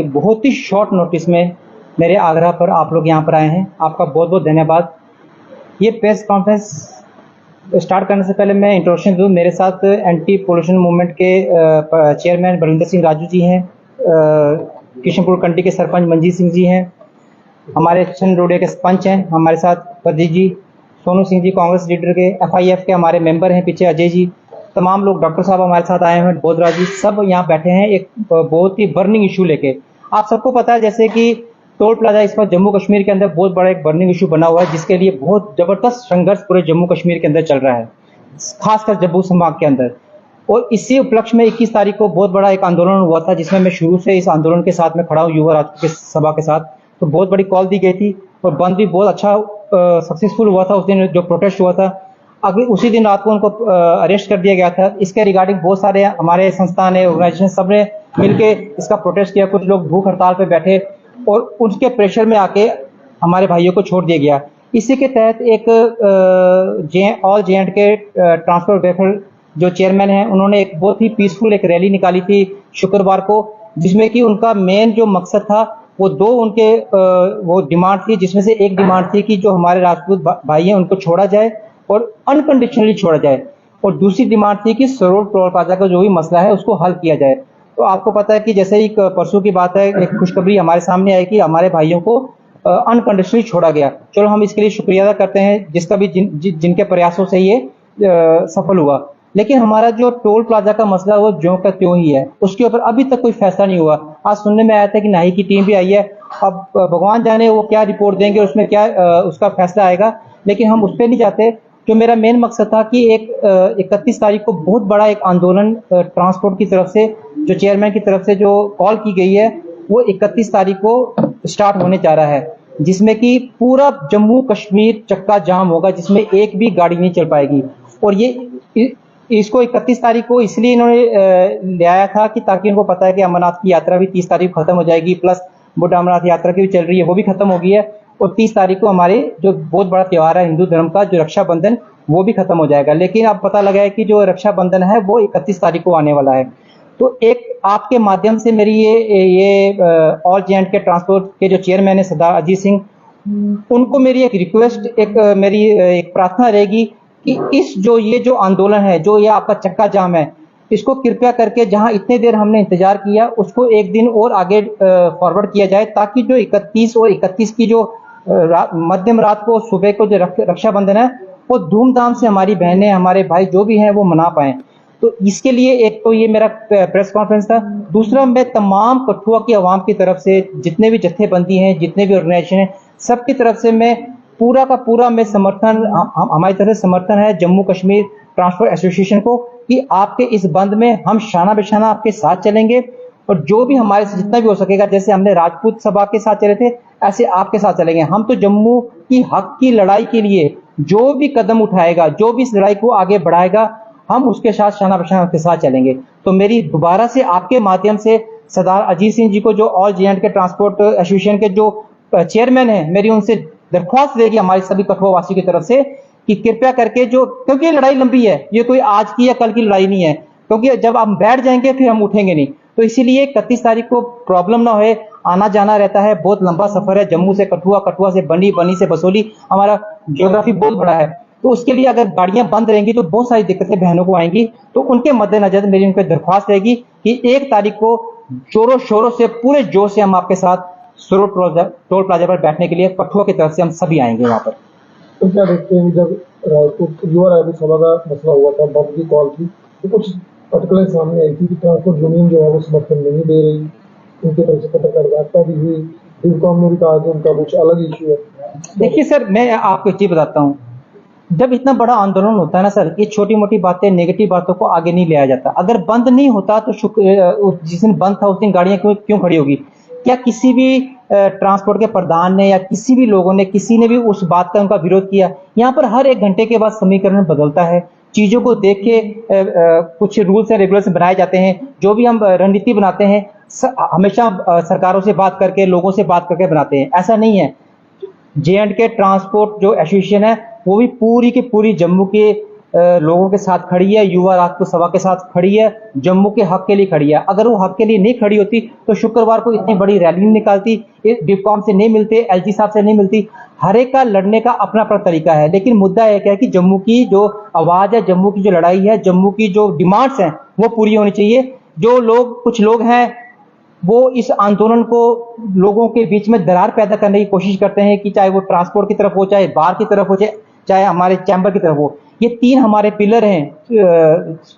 कि बहुत ही short notice में मेरे आग्रह पर आप लोग यहाँ पर आए हैं। आपका बहुत बहुत धन्यवाद। ये प्रेस कॉन्फ्रेंस स्टार्ट करने से पहले मैं इंट्रोडक्शन दूँ। मेरे साथ एंटी पोल्यूशन मूवमेंट के चेयरमैन बलविंदर सिंह राजू जी हैं, किशनपुर कंडी के सरपंच मंजीत सिंह जी हैं, हमारे चंद रोडिया के पंच हैं हमारे साथ प्रदीप जी, सोनू सिंह जी कांग्रेस लीडर के, FIF के हमारे मेंबर हैं पीछे अजय जी, तमाम लोग, डॉक्टर साहब हमारे साथ आए हैं, बोधराज जी, सब यहाँ बैठे हैं एक बहुत ही बर्निंग इशू लेके। आप सबको पता है जैसे कि टोल प्लाजा इस वक्त जम्मू कश्मीर के अंदर बहुत बड़ा एक बर्निंग इशू बना हुआ है, जिसके लिए बहुत जबरदस्त संघर्ष पूरे जम्मू कश्मीर के अंदर चल रहा है, खासकर जम्मू संभाग के अंदर। और इसी उपलक्ष्य में 21 तारीख को बहुत बड़ा एक आंदोलन हुआ था, जिसमें मैं शुरू से इस आंदोलन के साथ में खड़ा हूँ, युवा राजपूत के सभा के साथ। तो बहुत बड़ी कॉल दी गई थी और बंद भी बहुत अच्छा सक्सेसफुल हुआ था। उस दिन जो प्रोटेस्ट हुआ था, अगले उसी दिन रात को उनको अरेस्ट कर दिया गया था। इसके रिगार्डिंग बहुत सारे हमारे संस्थान है, ऑर्गेनाइजेशन, सब ने मिलके इसका प्रोटेस्ट किया। कुछ लोग भूख हड़ताल पे बैठे और उनके प्रेशर में आके हमारे भाइयों को छोड़ दिया गया। इसी के तहत एक ऑल JNK के ट्रांसपोर्ट वेलफेयर जो चेयरमैन हैं, उन्होंने एक बहुत ही पीसफुल एक रैली निकाली थी शुक्रवार को, जिसमें कि उनका मेन जो मकसद था वो दो उनके वो डिमांड थी, जिसमें से एक डिमांड थी कि जो हमारे राजपूत भाई हैं उनको छोड़ा जाए और अनकंडीशनली छोड़ा जाए, और दूसरी डिमांड थी कि सरोड टोल प्लाजा का जो भी मसला है उसको हल किया जाए। तो आपको पता है कि जैसे ही परसों की बात है, एक खुशखबरी हमारे सामने आई कि हमारे भाइयों को अनकंडीशनली छोड़ा गया। चलो हम इसके लिए शुक्रिया अदा करते हैं, जिसका भी जिनके प्रयासों से ये सफल हुआ। लेकिन हमारा जो टोल प्लाजा का मसला वो ज्यों का त्यों ही है, उसके ऊपर अभी तक कोई फैसला नहीं हुआ। आज सुनने में आया था कि नाई की टीम भी आई है, अब भगवान जाने वो क्या रिपोर्ट देंगे, उसमें क्या उसका फैसला आएगा, लेकिन हम उस पर नहीं जाते। जो मेरा मेन मकसद था कि 31 तारीख को बहुत बड़ा एक आंदोलन ट्रांसपोर्ट की तरफ से, जो चेयरमैन की तरफ से जो कॉल की गई है, वो 31 तारीख को स्टार्ट होने जा रहा है, जिसमें कि पूरा जम्मू कश्मीर चक्का जाम होगा, जिसमें एक भी गाड़ी नहीं चल पाएगी। और ये इसको 31 तारीख को इसलिए इन्होंने ले आया था कि ताकि इनको पता है कि अमरनाथ की यात्रा भी 30 तारीख को खत्म हो जाएगी, प्लस बुढ़ा अमरनाथ यात्रा की भी चल रही है, वो भी खत्म हो गई है, और 30 तारीख को हमारे जो बहुत बड़ा त्योहार है हिंदू धर्म का, जो रक्षाबंधन, वो भी खत्म हो जाएगा। लेकिन अब पता लगा है कि जो रक्षाबंधन है वो 31 तारीख को आने वाला है। तो एक आपके माध्यम से मेरी ये ऑल JNK ट्रांसपोर्ट के जो चेयरमैन है सरदार अजीत सिंह, उनको मेरी एक रिक्वेस्ट, मेरी एक प्रार्थना रहेगी कि ये जो आंदोलन है, जो ये आपका चक्का जाम है, इसको कृपया करके जहां इतने देर हमने इंतजार किया उसको एक दिन और आगे फॉरवर्ड किया जाए, ताकि जो 31 और 31 की जो मध्यम रात को सुबह को जो रक्षाबंधन है वो धूमधाम से हमारी बहनें, हमारे भाई जो भी हैं वो मना पाए। तो इसके लिए एक तो ये मेरा प्रेस कॉन्फ्रेंस था। दूसरा, मैं तमाम कठुआ की आवाम की तरफ से, जितने भी जत्थेबंदी हैं, जितने भी ऑर्गेनाइजेशन हैं, सबकी तरफ से मैं पूरा का पूरा मैं समर्थन, हमारी तरफ से समर्थन है जम्मू कश्मीर ट्रांसपोर्ट एसोसिएशन को, कि आपके इस बंद में हम शाना बेशाना आपके साथ चलेंगे, और जो भी हमारे से जितना भी हो सकेगा, जैसे हमने राजपूत सभा के साथ चले थे, ऐसे आपके साथ चलेंगे। हम तो जम्मू की हक की लड़ाई के लिए जो भी कदम उठाएगा, जो भी इस लड़ाई को आगे बढ़ाएगा, हम उसके साथ शाना बेशाना के साथ चलेंगे। तो मेरी दोबारा से आपके माध्यम से सरदार अजीत सिंह जी को, जो ऑल JNK ट्रांसपोर्ट एसोसिएशन के जो चेयरमैन है, मेरी उनसे दरख्वास्त रहेगी हमारी सभी कठुआ वासी की तरफ से, कि कृपया करके क्योंकि ये लड़ाई लंबी है, ये कोई आज की या कल की लड़ाई नहीं है, क्योंकि जब हम बैठ जाएंगे फिर हम उठेंगे नहीं। तो इसीलिए 31 तारीख को प्रॉब्लम ना होए, आना जाना रहता है, बहुत लंबा सफर है जम्मू से कठुआ, कठुआ से बनी, बनी से बसोली, हमारा ज्योग्राफी बहुत बड़ा है। तो उसके लिए अगर गाड़ियां बंद रहेंगी तो बहुत सारी दिक्कतें बहनों को आएंगी। तो उनके मद्देनजर मेरी उनकी दरख्वास्त रहेगी कि 1 तारीख को जोरों शोरों से, पूरे जोश से हम आपके साथ सरोड टोल प्लाजा पर बैठने के लिए कठुआ की तरफ से हम सभी आएंगे वहां पर। तो क्या देखते हैं, जब युवा राजपूत सभा का मसला हुआ था, बम की कॉल थी, तो कुछ पर्टिकुलर सामने आई थी कि ट्रांसपोर्ट यूनियन जो है वो समर्थन नहीं दे रही, उनकी तरफ से पत्रकार वार्ता भी हुई, डिस्कॉम ने भी कहा कि उनका कुछ अलग इशू है। देखिए सर, मैं आपको एक चीज बताता हूँ, जब इतना बड़ा आंदोलन होता है ना सर, ये छोटी मोटी बातें, नेगेटिव बातों को आगे नहीं लिया जाता। अगर बंद नहीं होता तो जिस दिन बंद था उस दिन गाड़ियां क्यों खड़ी होगी? क्या किसी भी ट्रांसपोर्ट के प्रधान ने या किसी भी लोगों ने, किसी ने भी उस बात का उनका विरोध किया? यहाँ पर हर 1 घंटे के बाद समीकरण बदलता है, चीजों को देख के कुछ रूल्स एंड रेगुलेशन बनाए जाते हैं। जो भी हम रणनीति बनाते हैं हमेशा सरकारों से बात करके, लोगों से बात करके बनाते हैं, ऐसा नहीं है। JNK ट्रांसपोर्ट जो एसोसिएशन है वो भी पूरी की पूरी जम्मू के लोगों के साथ खड़ी है, युवा राष्ट्र सभा के साथ खड़ी है, जम्मू के हक के लिए खड़ी है। अगर वो हक के लिए नहीं खड़ी होती तो शुक्रवार को इतनी बड़ी रैली नहीं निकालती, डिपकॉम से नहीं मिलते, एलजी साहब से नहीं मिलती। हर एक का लड़ने का अपना अपना तरीका है, लेकिन मुद्दा एक है कि जम्मू की जो आवाज है, जम्मू की जो लड़ाई है, जम्मू की जो डिमांड्स हैं वो पूरी होनी चाहिए। जो लोग, कुछ लोग हैं वो इस आंदोलन को लोगों के बीच में दरार पैदा करने की कोशिश करते हैं, कि चाहे वो ट्रांसपोर्ट की तरफ हो, चाहे बार की तरफ हो, चाहे हमारे चैम्बर की तरफ हो। ये तीन हमारे पिलर हैं,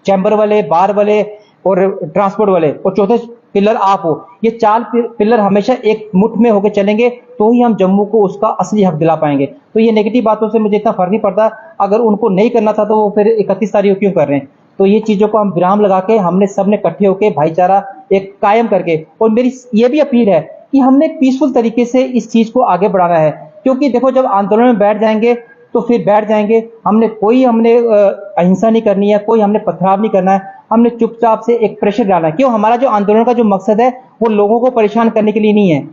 चैम्बर वाले, बार वाले और ट्रांसपोर्ट वाले, और चौथे पिलर आप हो। ये चार पिलर हमेशा एक मुठ में होकर चलेंगे तो ही हम जम्मू को उसका असली हक दिला पाएंगे। तो ये नेगेटिव बातों से मुझे इतना फर्क नहीं पड़ता, अगर उनको नहीं करना था तो वो फिर 31 तारीख को क्यों कर रहे हैं। तो ये चीजों को हम विराम लगा के, हमने सबने इकट्ठे होकर भाईचारा एक कायम करके, और मेरी ये भी अपील है कि हमने पीसफुल तरीके से इस चीज को आगे बढ़ाना है। क्योंकि देखो, जब आंदोलन में बैठ जाएंगे तो फिर बैठ जाएंगे, हमने अहिंसा नहीं करनी है, कोई हमने पथराव नहीं करना है, हमने चुपचाप से एक प्रेशर डालना है। क्यों, हमारा जो आंदोलन का जो मकसद है वो लोगों को परेशान करने के लिए नहीं है।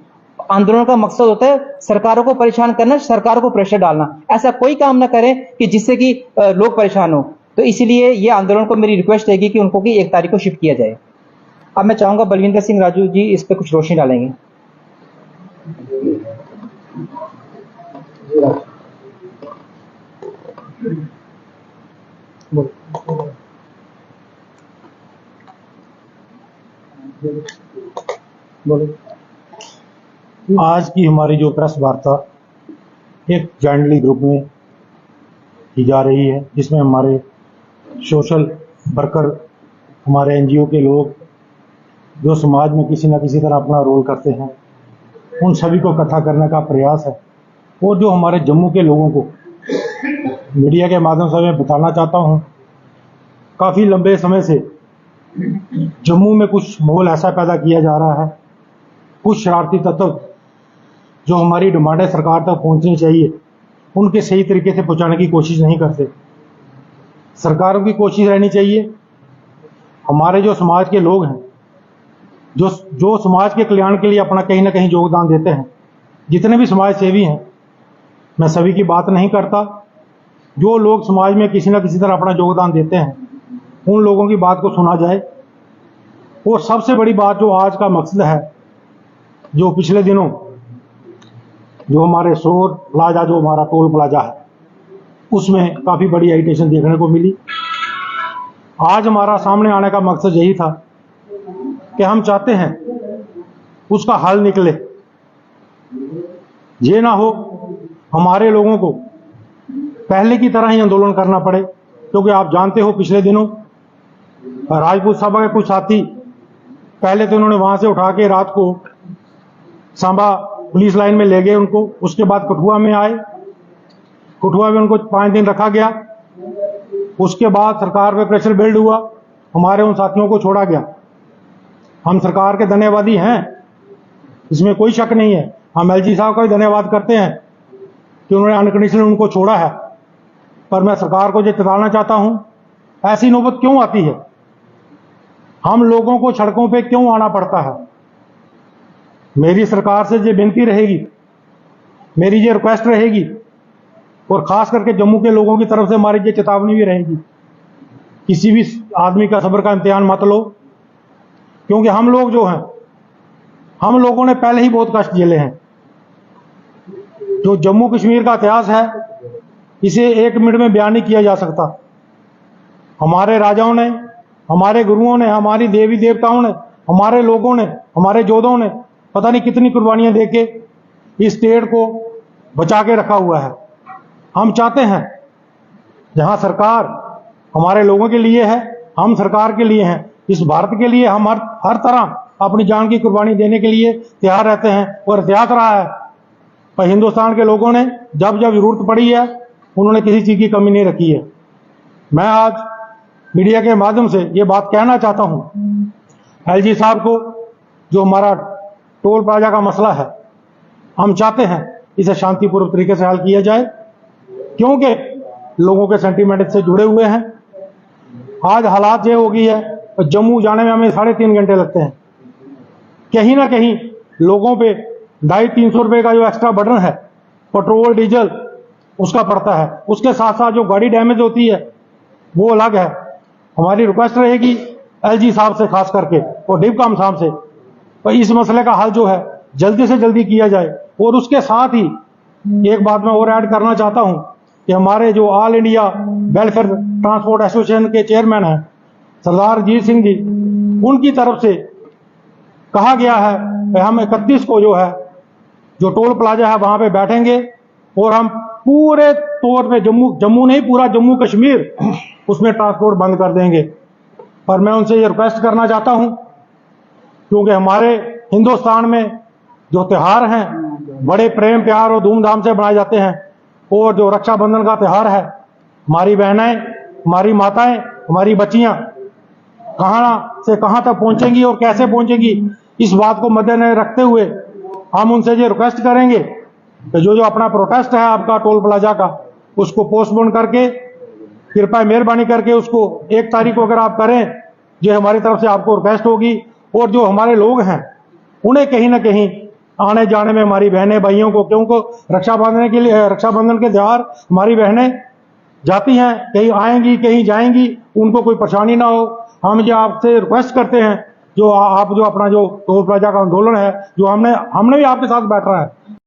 आंदोलन का मकसद होता है सरकारों को परेशान करना, सरकारों को प्रेशर डालना। ऐसा कोई काम ना करें कि जिससे कि लोग परेशान हो। तो इसीलिए ये आंदोलन को मेरी रिक्वेस्ट रहेगी कि उनको की 1 तारीख को शिफ्ट किया जाए। अब मैं चाहूंगा बलविंदर सिंह राजू जी इस पे कुछ रोशनी डालेंगे। आज की हमारी जो प्रेस वार्ता एक जॉइंटली ग्रुप में की जा रही है, जिसमें हमारे सोशल वर्कर, हमारे एनजीओ के लोग जो समाज में किसी न किसी तरह अपना रोल करते हैं, उन सभी को इकट्ठा करने का प्रयास है। और जो हमारे जम्मू के लोगों को मीडिया के माध्यम से मैं बताना चाहता हूँ, काफ़ी लंबे समय से जम्मू में कुछ माहौल ऐसा पैदा किया जा रहा है, कुछ शरारती तत्व जो हमारी डिमांडें सरकार तक पहुंचनी चाहिए उनके सही तरीके से पहुंचाने की कोशिश नहीं करते। सरकारों की कोशिश रहनी चाहिए, हमारे जो समाज के लोग हैं, जो समाज के कल्याण के लिए अपना कहीं ना कहीं योगदान देते हैं, जितने भी समाज सेवी हैं, मैं सभी की बात नहीं करता, जो लोग समाज में किसी न किसी तरह अपना योगदान देते हैं उन लोगों की बात को सुना जाए। और सबसे बड़ी बात जो आज का मकसद है, जो पिछले दिनों जो हमारे शोर प्लाजा, जो हमारा टोल प्लाजा है, उसमें काफ़ी बड़ी एजिटेशन देखने को मिली। आज हमारा सामने आने का मकसद यही था कि हम चाहते हैं उसका हल निकले। ये ना हो हमारे लोगों को पहले की तरह ही आंदोलन करना पड़े, क्योंकि आप जानते हो पिछले दिनों राजपूत सभा के कुछ साथी, पहले तो उन्होंने वहां से उठा के रात को सांबा पुलिस लाइन में ले गए उनको, उसके बाद कठुआ में आए, कठुआ में उनको 5 दिन रखा गया। उसके बाद सरकार पे प्रेशर बिल्ड हुआ, हमारे उन साथियों को छोड़ा गया। हम सरकार के धन्यवादी हैं, इसमें कोई शक नहीं है, हम एलजी साहब का भी धन्यवाद करते हैं कि उन्होंने अनकंडीशनल उनको छोड़ा है। पर मैं सरकार को ये चेताना चाहता हूं, ऐसी नौबत क्यों आती है, हम लोगों को सड़कों पे क्यों आना पड़ता है। मेरी सरकार से ये विनती रहेगी, मेरी ये रिक्वेस्ट रहेगी, और खास करके जम्मू के लोगों की तरफ से हमारी ये चेतावनी भी रहेगी, किसी भी आदमी का सब्र का इम्तिहान मत लो, क्योंकि हम लोग जो हैं, हम लोगों ने पहले ही बहुत कष्ट झेले हैं। जो जम्मू कश्मीर का इतिहास है, इसे 1 मिनट में बयान नहीं किया जा सकता। हमारे राजाओं ने, हमारे गुरुओं ने, हमारी देवी देवताओं ने, हमारे लोगों ने, हमारे योद्धाओं ने पता नहीं कितनी कुर्बानियां देके इस स्टेट को बचा के रखा हुआ है। हम चाहते हैं जहां सरकार हमारे लोगों के लिए है, हम सरकार के लिए हैं, इस भारत के लिए हम हर तरह अपनी जान की कुर्बानी देने के लिए तैयार रहते हैं, और इतिहास रहा है। पर हिंदुस्तान के लोगों ने जब जब जरूरत पड़ी है, उन्होंने किसी चीज की कमी नहीं रखी है। मैं आज मीडिया के माध्यम से ये बात कहना चाहता हूं एलजी साहब को, जो हमारा टोल प्लाजा का मसला है, हम चाहते हैं इसे शांतिपूर्वक तरीके से हल किया जाए, क्योंकि लोगों के सेंटीमेंट से जुड़े हुए हैं। आज हालात ये हो गई है, जम्मू जाने में हमें 3.5 घंटे लगते हैं। कहीं ना कहीं लोगों पे 250-300 रुपए का जो एक्स्ट्रा बर्डन है पेट्रोल डीजल उसका पड़ता है। उसके साथ साथ जो गाड़ी डैमेज होती है वो अलग है। हमारी रिक्वेस्ट रहेगी एलजी साहब से खास करके और डिपकॉम साहब से, तो इस मसले का हल जो है जल्दी से जल्दी किया जाए। और उसके साथ ही एक बात मैं और ऐड करना चाहता हूं कि हमारे जो all India welfare transport association के चेयरमैन हैं सरदार अजीत सिंह जी, उनकी तरफ से कहा गया है कि हम 31 को जो है जो टोल प्लाजा है वहां पे बैठेंगे और हम पूरे तौर पे जम्मू नहीं पूरा जम्मू कश्मीर उसमें ट्रांसपोर्ट बंद कर देंगे। पर मैं उनसे ये रिक्वेस्ट करना चाहता हूं क्योंकि हमारे हिंदुस्तान में जो त्योहार हैं बड़े प्रेम प्यार और धूमधाम से मनाए जाते हैं, और जो रक्षाबंधन का त्योहार है, हमारी बहनें, हमारी माताएं, हमारी बच्चियां कहां से कहां तक पहुंचेंगी और कैसे पहुंचेंगी, इस बात को मद्देनजर रखते हुए हम उनसे ये रिक्वेस्ट करेंगे कि जो अपना प्रोटेस्ट है आपका टोल प्लाजा का, उसको पोस्टपोन करके कृपया मेहरबानी करके उसको 1 तारीख को अगर आप करें, जो हमारी तरफ से आपको रिक्वेस्ट होगी। और जो हमारे लोग हैं उन्हें कहीं ना कहीं आने जाने में, हमारी बहनें भाइयों को, क्योंकि रक्षाबंधन के त्योहार हमारी बहनें जाती हैं, कहीं आएंगी कहीं जाएंगी, उनको कोई परेशानी ना हो। हम ये आपसे रिक्वेस्ट करते हैं जो आप जो अपना जो टोल प्लाजा का आंदोलन है, जो हमने भी आपके साथ बैठ रहा है,